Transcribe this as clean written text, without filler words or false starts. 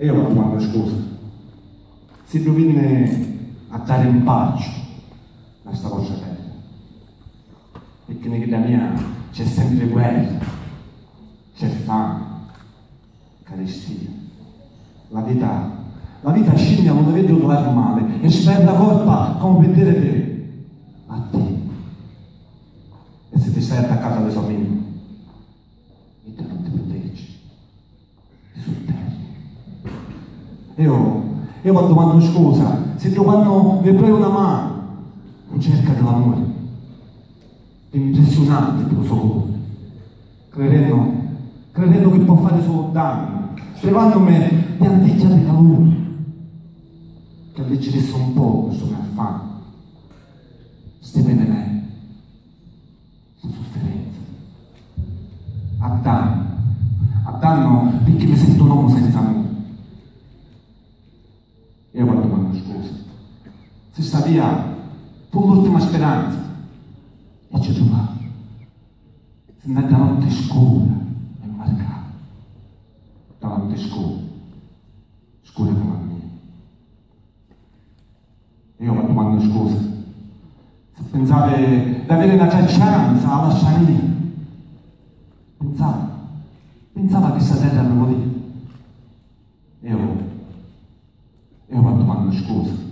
E io mi domando scusa. Si dovenne a dare un bacio a questa voce bella. Perché nella mia c'è sempre guerra, c'è fame, carestia. La vita scimmia non deve trovare male e sperda colpa come per dire te, a te. E se ti stai attaccato alle sue mani, e te non ti proteggi, ti sotterri. Io mi domando scusa, se tu quando mi prendi una mano, non cerca dell'amore, è impressionante il tuo soccorso, credendo che può fare solo danno, privandomi di antica di calore, che alleggerisse un po' questo mio affanno. Stai bene me, questa sofferenza, a danno perché mi sento un uomo senza amore. Io mi domando scusa, se sta via fu l'ultima speranza e ci trovato, se andai da notte scura e marcata, da notte scura come la mia. Io mi domando scusa, se pensate di avere una chance a lasciare lì, pensava che questa terra mi voleva. Io mi domando scusa.